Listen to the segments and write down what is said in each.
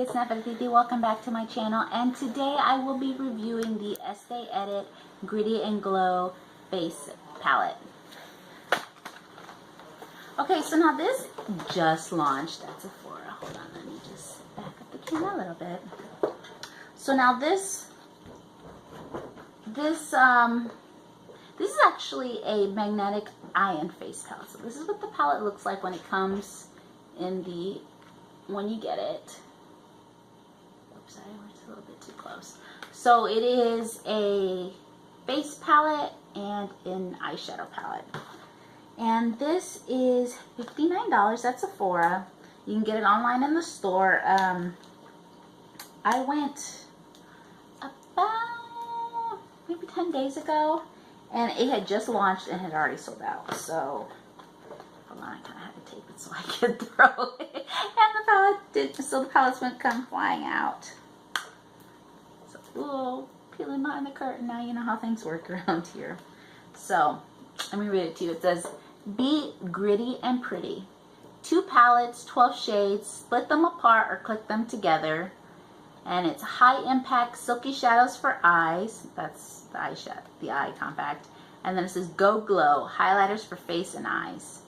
it's Nefertiti. Welcome back to my channel, and today I will be reviewing the Estee Edit Gritty and Glow Face Palette. Okay, so now this just launched at Sephora. Hold on, let me just back up the camera a little bit. So now this is actually a magnetic eye and face palette. So this is what the palette looks like when it comes in when you get it. Oops, I went a little bit too close. So it is a face palette and an eyeshadow palette. And this is $59 at Sephora. You can get it online in the store. I went about maybe 10 days ago, and it had just launched and had already sold out. So hold on, I kind of had to tape it so I could throw it. And the palette didn't, so the palettes wouldn't come flying out. So, ooh, peeling behind the curtain. Now you know how things work around here. So, let me read it to you. It says, be gritty and pretty. 2 palettes, 12 shades, split them apart or click them together. And it's high impact silky shadows for eyes. That's the eyeshadow, the eye compact. And then it says Go Glow, highlighters for face and eyes.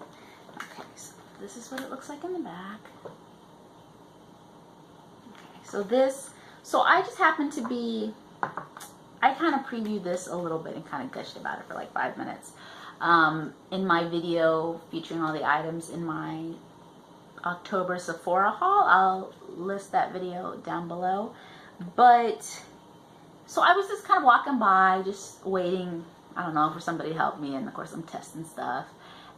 Okay, so this is what it looks like in the back. Okay, so I just happened to be, I kind of previewed this a little bit and kind of gushed about it for like 5 minutes. In my video featuring all the items in my October Sephora haul. I'll list that video down below. But, so I was just kind of walking by, just waiting, I don't know, for somebody to help me, and of course I'm testing stuff.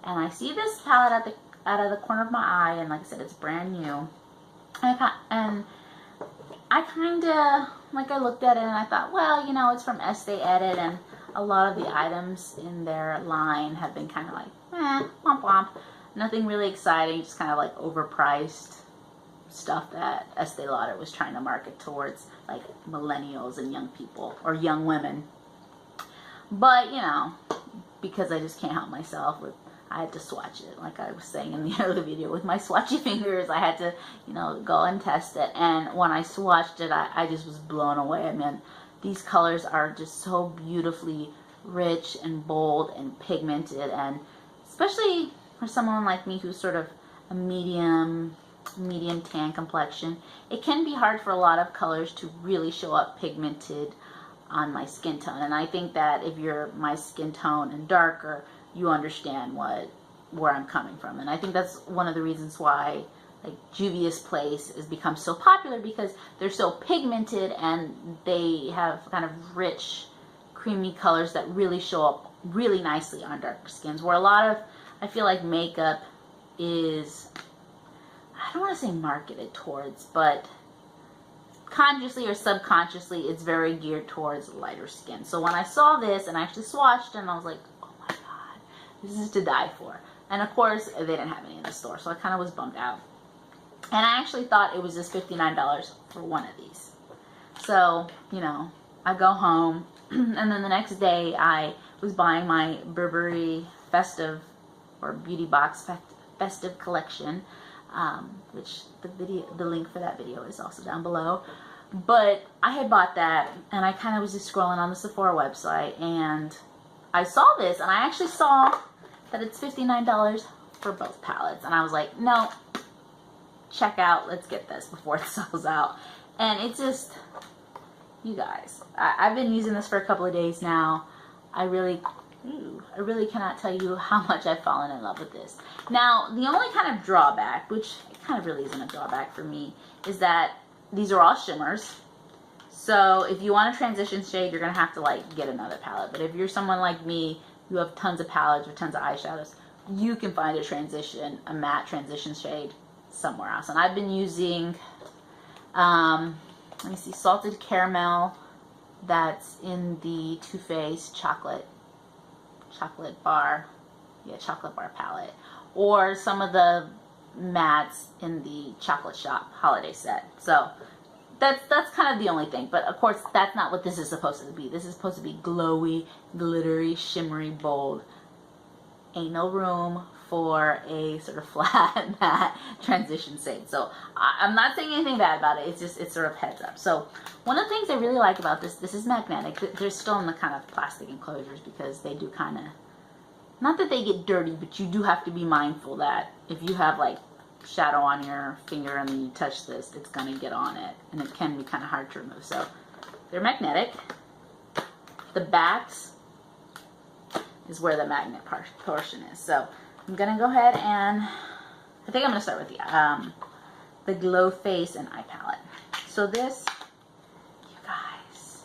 And I see this palette out of the corner of my eye, and like I said, it's brand new. And I kind of, like, I looked at it and I thought, well, you know, it's from Estee Edit, and a lot of the items in their line have been kind of like, womp womp. Nothing really exciting, just kind of like overpriced stuff that Estee Lauder was trying to market towards like millennials and young people, or young women. But, you know, because I just can't help myself, I had to swatch it, like I was saying in the earlier video, with my swatchy fingers. I had to, you know, go and test it. And when I swatched it, I just was blown away. I mean, these colors are just so beautifully rich and bold and pigmented, and especially for someone like me who's sort of a medium tan complexion, it can be hard for a lot of colors to really show up pigmented on my skin tone. And I think that if you're my skin tone and darker, you understand where I'm coming from. And I think that's one of the reasons why like Juvia's Place has become so popular, because they're so pigmented and they have kind of rich, creamy colors that really show up really nicely on darker skins. Where a lot of, I feel like makeup is, I don't want to say marketed towards, but consciously or subconsciously, it's very geared towards lighter skin. So when I saw this and I actually swatched it, and I was like, oh my god, this is to die for. And of course, they didn't have any in the store, so I kind of was bummed out. And I actually thought it was just $59 for one of these. So, you know, I go home, and then the next day I was buying my Burberry Festive or Beauty Box Festive Collection, which the link for that video is also down below. But I had bought that, and I kind of was just scrolling on the Sephora website, and I saw this, and I actually saw that it's $59 for both palettes, and I was like, no, check out, let's get this before it sells out. And it's just, you guys, I've been using this for a couple of days now. I really cannot tell you how much I've fallen in love with this. Now, the only kind of drawback, which kind of really isn't a drawback for me, is that these are all shimmers. So if you want a transition shade, you're going to have to like get another palette. But if you're someone like me, you have tons of palettes or tons of eyeshadows, you can find a matte transition shade somewhere else. And I've been using, let me see, Salted Caramel, that's in the Too Faced chocolate bar palette, or some of the mattes in the Chocolate Shop holiday set. So that's kind of the only thing. But of course, that's not what this is supposed to be. This is supposed to be glowy, glittery, shimmery, bold. ain't no room for a sort of flat matte transition shade. So I'm not saying anything bad about it. It's sort of heads up. So one of the things I really like about this is magnetic. They're still in the kind of plastic enclosures because they do kind of, not that they get dirty, but you do have to be mindful that if you have like shadow on your finger and then you touch this, it's going to get on it, and it can be kind of hard to remove. So they're magnetic. The backs is where the magnet portion is. So I'm going to go ahead and I think I'm going to start with the Glow Face and Eye Palette. So this, you guys,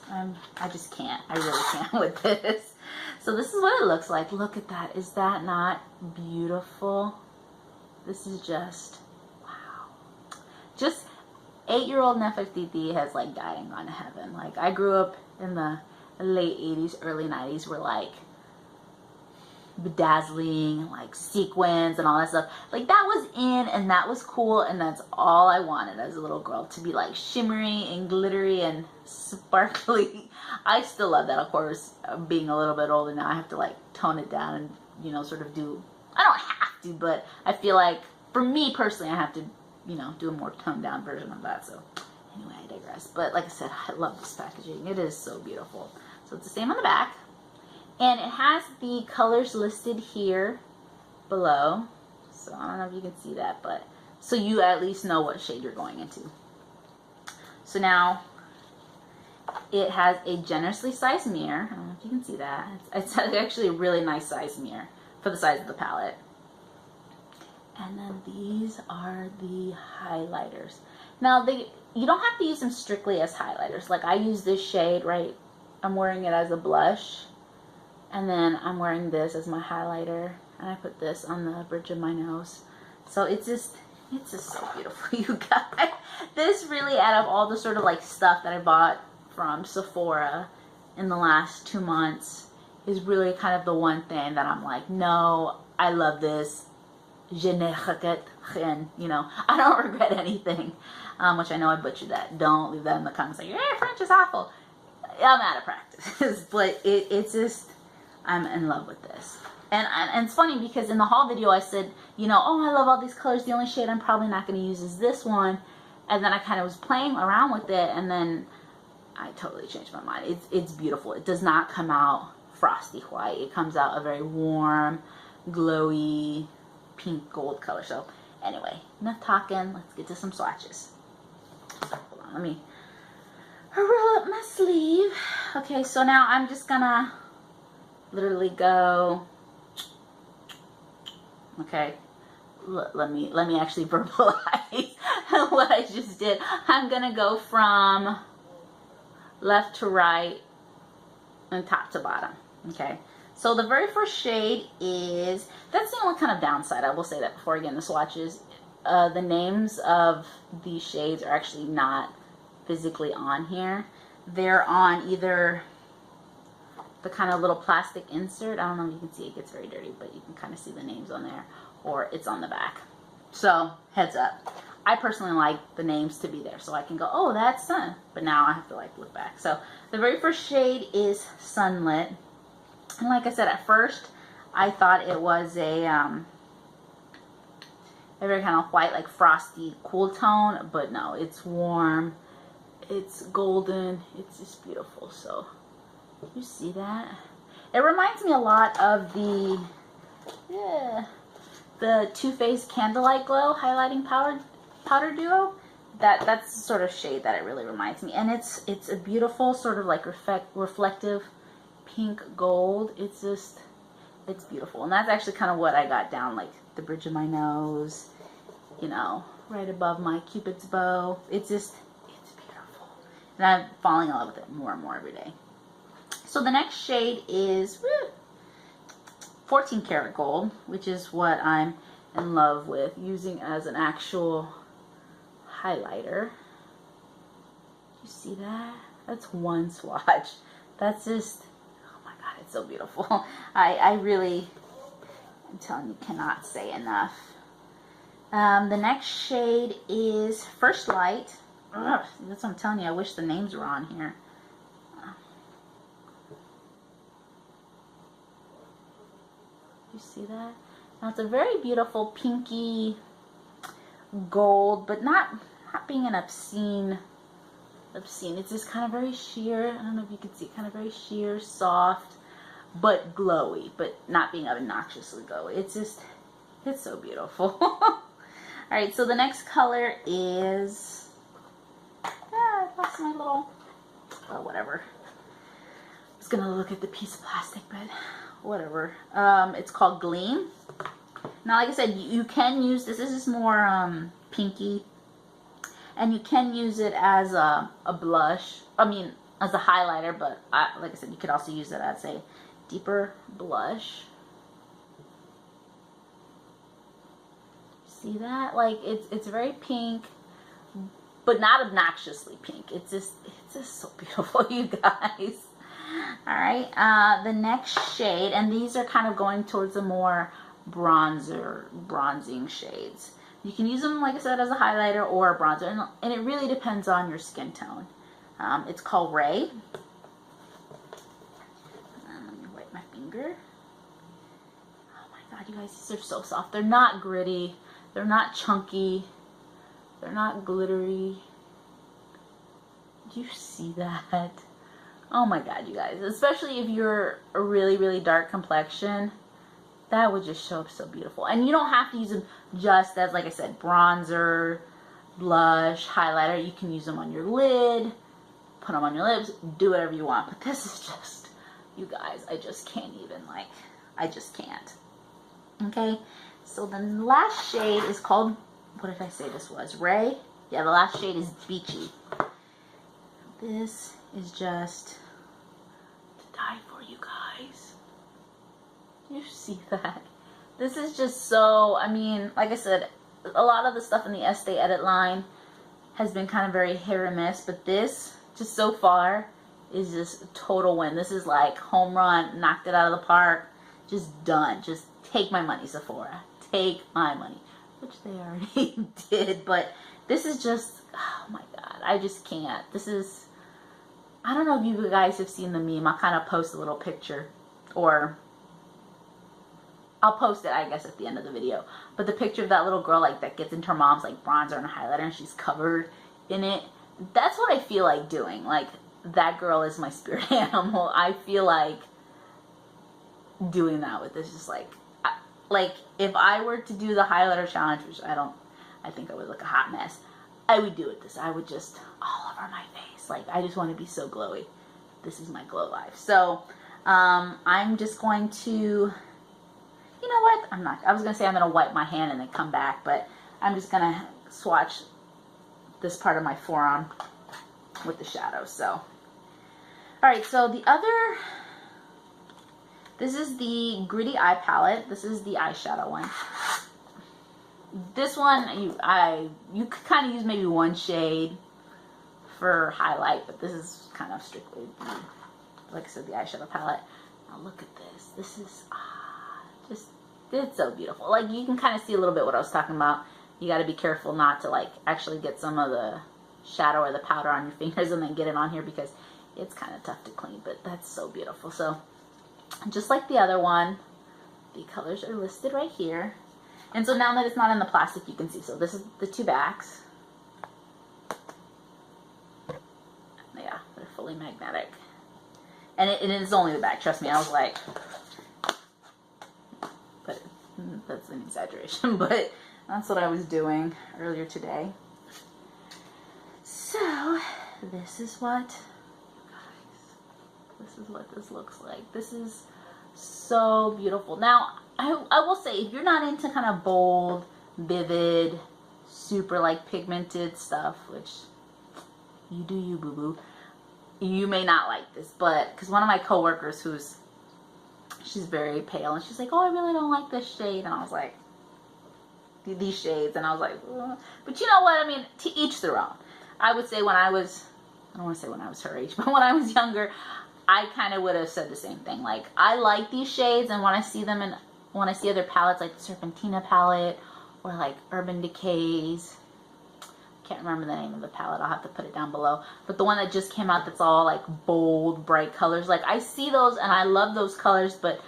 I just can't. I really can't with this. So this is what it looks like. Look at that. Is that not beautiful? This is just, wow. Just 8-year-old Nefertiti has like died and gone to heaven. Like, I grew up in the late 80s, early 90s, where like bedazzling, like sequins and all that stuff. Like, that was in and that was cool, and that's all I wanted as a little girl, to be like shimmery and glittery and sparkly. I still love that. Of course, being a little bit older now, I have to like tone it down and, you know, sort of do, I don't have to, but I feel like for me personally, I have to, you know, do a more toned down version of that. So anyway, I digress. But like I said, I love this packaging. It is so beautiful. So it's the same on the back. And it has the colors listed here below. So I don't know if you can see that, but so you at least know what shade you're going into. So now it has a generously sized mirror. I don't know if you can see that. It's actually a really nice sized mirror for the size of the palette. And then these are the highlighters. Now you don't have to use them strictly as highlighters. Like, I use this shade, right? I'm wearing it as a blush. And then I'm wearing this as my highlighter, and I put this on the bridge of my nose. So it's just so beautiful, you guys. This really, out of all the sort of like stuff that I bought from Sephora in the last 2 months, is really kind of the one thing that I'm like, no, I love this. Je ne regrette rien, you know, I don't regret anything. Which I know I butchered that. Don't leave that in the comments like, yeah, French is awful. I'm out of practice. But it's just, I'm in love with this. And it's funny because in the haul video I said, you know, oh, I love all these colors. The only shade I'm probably not going to use is this one. And then I kind of was playing around with it, and then I totally changed my mind. It's beautiful. It does not come out frosty white. It comes out a very warm, glowy, pink gold color. So anyway, enough talking. Let's get to some swatches. So, hold on, let me roll up my sleeve. Okay, so now I'm just gonna literally go, okay, let me actually verbalize what I just did. I'm gonna go from left to right and top to bottom. Okay, so the very first shade is, that's the only kind of downside, I will say that before I get into swatches. The names of these shades are actually not physically on here. They're on either the kind of little plastic insert. I don't know if you can see, it gets very dirty, but you can kind of see the names on there, or it's on the back. So heads up, I personally like the names to be there so I can go, oh, that's Sun, but now I have to like look back. So the very first shade is Sunlit, and like I said, at first I thought it was a very kind of white, like frosty, cool tone, but no, it's warm, it's golden, it's just beautiful. So you see that? It reminds me a lot of the Too Faced Candlelight Glow highlighting powder duo. That's the sort of shade that it really reminds me. And it's a beautiful sort of like reflective pink gold. It's just, it's beautiful. And that's actually kind of what I got down, like the bridge of my nose, you know, right above my Cupid's bow. It's just, it's beautiful. And I'm falling in love with it more and more every day. So the next shade is 14 karat gold, which is what I'm in love with using as an actual highlighter. You see that? That's one swatch. That's just, oh my God, it's so beautiful. I really, I'm telling you, cannot say enough. The next shade is First Light. Ugh, that's what I'm telling you. I wish the names were on here. You see that? Now it's a very beautiful pinky gold, but not being an obscene. It's just kind of very sheer. I don't know if you can see, kind of very sheer, soft, but glowy, but not being obnoxiously glowy. It's just, it's so beautiful. All right, so the next color is, I lost my little, well, whatever. I was gonna look at the piece of plastic, but whatever. It's called Gleam. Now, like I said, you can use this. This is more pinky, and you can use it as a blush. I mean, as a highlighter, but like I said, you could also use it as a deeper blush. See that? Like it's very pink, but not obnoxiously pink. It's just so beautiful, you guys. All right, the next shade, and these are kind of going towards the more bronzing shades. You can use them, like I said, as a highlighter or a bronzer, and it really depends on your skin tone. It's called Ray. Let me wipe my finger. Oh my god, you guys, these are so soft. They're not gritty. They're not chunky. They're not glittery. Do you see that? Oh my god, you guys. Especially if you're a really, really dark complexion, that would just show up so beautiful. And you don't have to use them just as, like I said, bronzer, blush, highlighter. You can use them on your lid, put them on your lips, do whatever you want. But this is just, you guys, I just can't even, like, I just can't. Okay, so the last shade is called, what did I say this was? Ray? Yeah, the last shade is Beachy. This is just to die for, you guys. You see that? This is just so, I mean, like I said, a lot of the stuff in the Estée edit line has been kind of very hit or miss, but this, just so far, is just a total win. This is like home run, knocked it out of the park, just done. Just take my money, Sephora. Take my money. Which they already did, but this is just, oh my god, I just can't. This is, I don't know if you guys have seen the meme. I'll kind of post a little picture, or I'll post it, I guess, at the end of the video. But the picture of that little girl, like, that gets into her mom's, like, bronzer and highlighter, and she's covered in it. That's what I feel like doing. Like, that girl is my spirit animal. I feel like doing that with this. Just like, if I were to do the highlighter challenge, which I think I would look a hot mess, I would do it this. I would just all over my face. Like, I just want to be so glowy. This is my glow life. So, I'm just going to, you know what? I was going to say I'm going to wipe my hand and then come back, but I'm just going to swatch this part of my forearm with the shadow. So, alright, so the other, this is the Gritty Eye palette. This is the eyeshadow one. This one, you could kind of use maybe one shade for highlight, but this is kind of strictly, like I said, the eyeshadow palette. Now look at this. This is just, it's so beautiful. Like, you can kind of see a little bit what I was talking about. You got to be careful not to, like, actually get some of the shadow or the powder on your fingers and then get it on here, because it's kind of tough to clean, but that's so beautiful. So, just like the other one, the colors are listed right here. And so now that it's not in the plastic, you can see. So this is the two backs. Yeah, they're fully magnetic. And it is only the back, trust me. I was like, but that's an exaggeration, but that's what I was doing earlier today. So, this is what, guys, this is what this looks like. This is so beautiful. Now, I will say, if you're not into kind of bold, vivid, super like pigmented stuff, which you do you, boo-boo, you may not like this, but, because one of my coworkers she's very pale, and she's like, oh, I really don't like this shade, and I was like, these shades, and I was like, but you know what, I mean, to each their own. I would say when I was, I don't want to say when I was her age, but when I was younger, I kind of would have said the same thing. Like, I like these shades, and when I see them, and when I see other palettes, like the Serpentina palette, or like Urban Decay's, can't remember the name of the palette, I'll have to put it down below, but the one that just came out that's all like bold, bright colors, like I see those and I love those colors, but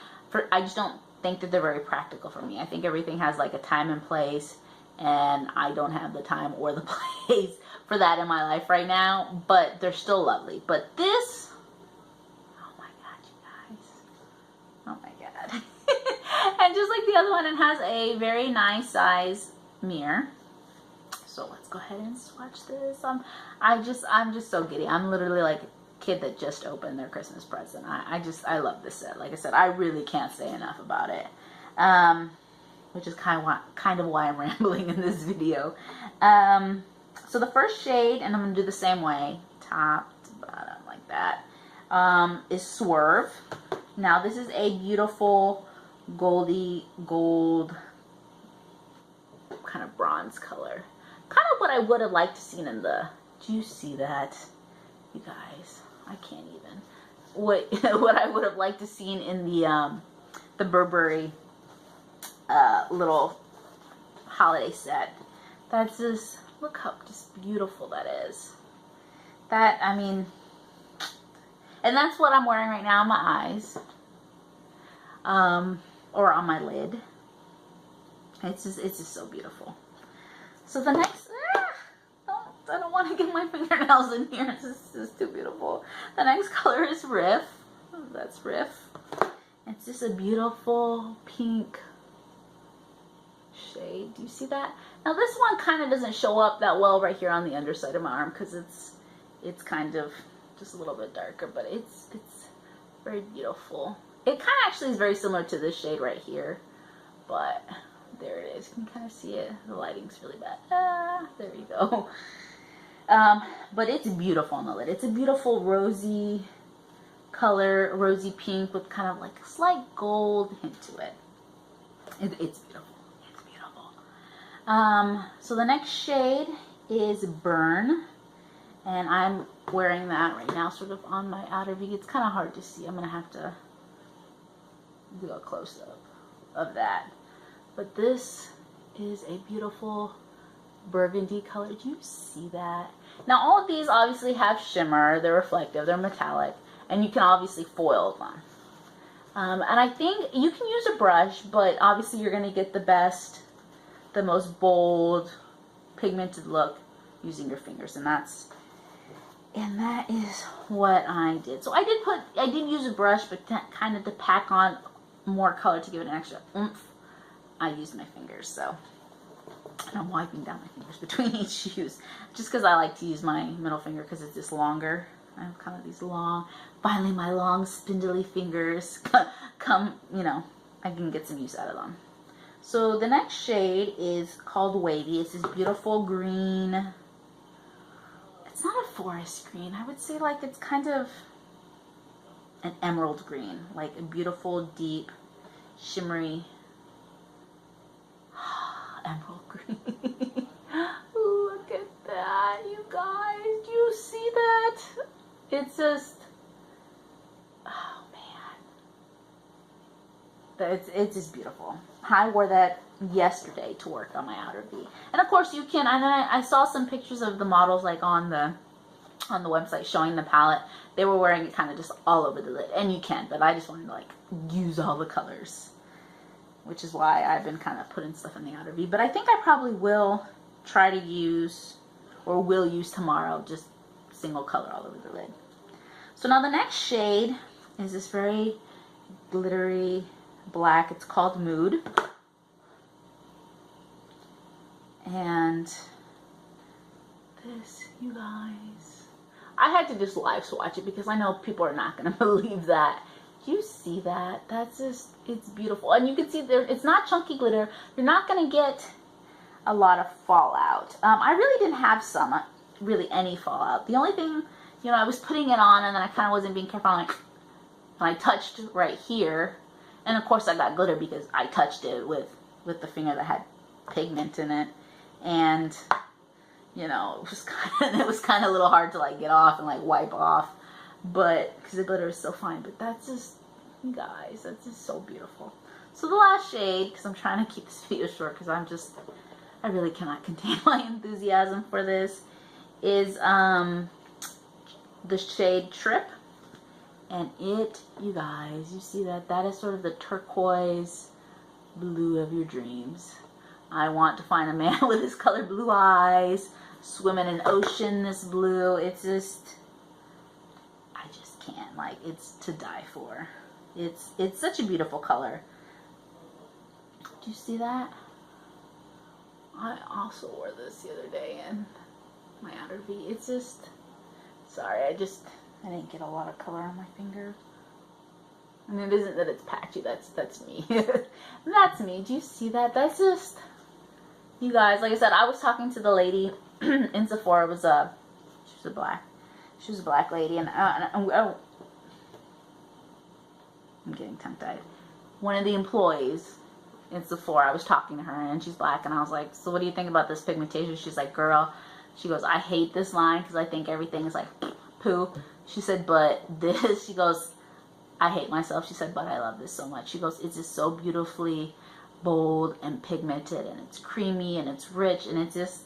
I just don't think that they're very practical for me. I think everything has like a time and place, and I don't have the time or the place for that in my life right now, but they're still lovely. But this, oh my god, you guys, oh my god. And just like the other one, it has a very nice size mirror. So let's go ahead and swatch this. I'm just so giddy. I'm literally like a kid that just opened their Christmas present. I love this set. Like I said, I really can't say enough about it. Which is kind of why I'm rambling in this video. So the first shade, and I'm gonna do the same way, top to bottom like that, is Swerve. Now this is a beautiful gold kind of bronze color. Kind of what I would have liked to seen in the, do you see that? You guys, I can't even. What I would have liked to seen in the Burberry little holiday set. That's just, look how just beautiful that is. That, I mean, and that's what I'm wearing right now on my eyes. Or on my lid. It's just so beautiful. So the next, I don't want to get my fingernails in here. This is too beautiful. The next color is Riff. That's Riff. It's just a beautiful pink shade. Do you see that? Now this one kind of doesn't show up that well right here on the underside of my arm because it's kind of just a little bit darker, but it's very beautiful. It kind of actually is very similar to this shade right here, but there it is. You can kind of see it. The lighting's really bad. There you go. But it's beautiful on the lid. It's a beautiful rosy color, rosy pink with kind of like a slight gold hint to it. It's beautiful. It's beautiful. So the next shade is Burn, and I'm wearing that right now sort of on my outer V. It's kind of hard to see. I'm going to have to do a close-up of that. But this is a beautiful burgundy color. Do you see that? Now all of these obviously have shimmer. They're reflective. They're metallic. And you can obviously foil them. And I think you can use a brush, but obviously you're going to get the most bold, pigmented look using your fingers. And that is what I did. So I did use a brush, but kind of to pack on more color to give it an extra oomph, I used my fingers. So, and I'm wiping down my fingers between each use, just because I like to use my middle finger because it's just longer. I have kind of these long, finally my long spindly fingers come, you know, I can get some use out of them. So the next shade is called Wavy. It's this beautiful green. It's not a forest green. I would say like it's kind of an emerald green, like a beautiful, deep, shimmery emerald green. Look at that, you guys. Do you see that? It's just, oh man. It's just beautiful. I wore that yesterday to work on my outer V. And of course you can, and I saw some pictures of the models like on the website showing the palette. They were wearing it kind of just all over the lid, and you can, but I just wanted to like use all the colors, which is why I've been kind of putting stuff in the outer V. But I think I probably will try to use, or will use tomorrow, just single color all over the lid. So now the next shade is this very glittery black. It's called Mood. And this, you guys, I had to just live swatch it because I know people are not going to believe that. You see that? That's just, it's beautiful. And you can see there, it's not chunky glitter. You're not going to get a lot of fallout. I really didn't have really any fallout. The only thing, you know, I was putting it on and then I kind of wasn't being careful. And I touched right here. And of course I got glitter because I touched it with the finger that had pigment in it. And, you know, it was kind of a little hard to like get off and like wipe off. But, because the glitter is so fine. But that's just, you guys, that's just so beautiful. So the last shade, because I'm trying to keep this video short because I really cannot contain my enthusiasm for this, is the shade Trip. And it, you guys, you see that? That is sort of the turquoise blue of your dreams. I want to find a man with his color blue eyes, swim in an ocean this blue. It's just, I just can't. Like, it's to die for. It's such a beautiful color. Do you see that? I also wore this the other day in my outer V. It's just, sorry, I didn't get a lot of color on my finger. I mean, it isn't that it's patchy, that's me. That's me. Do you see that? That's just, you guys, like I said, I was talking to the lady in Sephora. It was she was a black lady, and I'm getting tongue-tied. One of the employees in Sephora, I was talking to her, and she's black, and I was like, so what do you think about this pigmentation? She's like, girl, she goes, I hate this line because I think everything is like poo. She said, but this, she goes, I hate myself. She said, but I love this so much. She goes, it's just so beautifully bold and pigmented, and it's creamy, and it's rich, and it's just,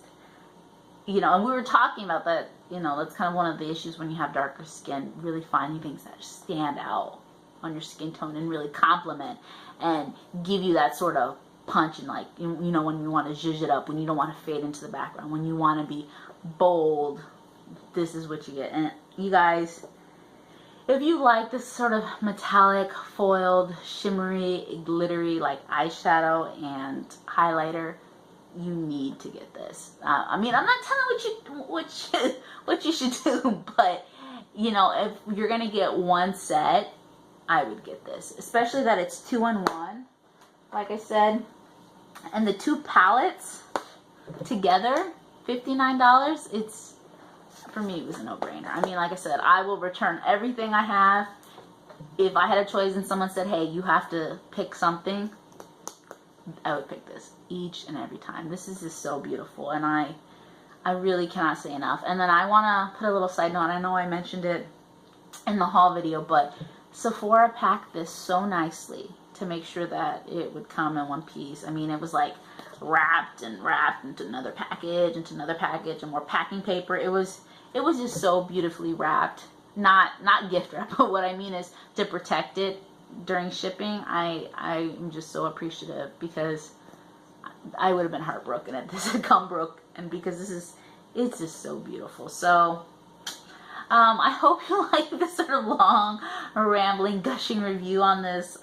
you know, and we were talking about that, you know, that's kind of one of the issues when you have darker skin, really finding things that stand out on your skin tone and really complement and give you that sort of punch, and like, you know, when you want to zhuzh it up, when you don't want to fade into the background, when you want to be bold, this is what you get. And you guys, if you like this sort of metallic, foiled, shimmery, glittery, like eyeshadow and highlighter, you need to get this. I mean, I'm not telling what you should do, but you know, if you're gonna get one set, I would get this, especially that it's 2-in-1, like I said, and the two palettes together, $59. It's, for me, it was a no-brainer. I mean, like I said, I will return everything I have. If I had a choice and someone said, hey, you have to pick something, I would pick this each and every time. This is just so beautiful, and I really cannot say enough. And then I want to put a little side note. I know I mentioned it in the haul video, but Sephora packed this so nicely to make sure that it would come in one piece. I mean, it was like wrapped into another package, and more packing paper. It was just so beautifully wrapped. Not gift wrap, but what I mean is to protect it during shipping. I'm just so appreciative, because I would have been heartbroken if this had come broke, and because it's just so beautiful. So I hope you like this sort of long, rambling, gushing review on this,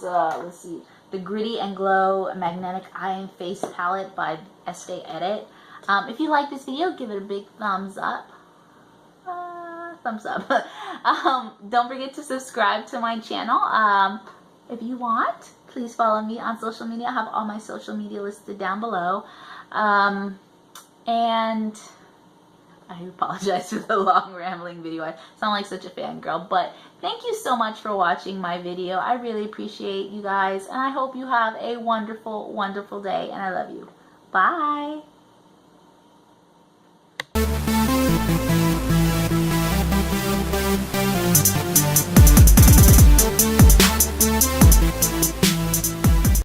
let's see, the Gritty and Glow Magnetic Eye and Face Palette by Estée Edit. If you like this video, give it a big thumbs up. Don't forget to subscribe to my channel. If you want, please follow me on social media. I have all my social media listed down below. And I apologize for the long rambling video. I sound like such a fangirl, but thank you so much for watching my video. I really appreciate you guys, and I hope you have a wonderful, wonderful day, and I love you. Bye.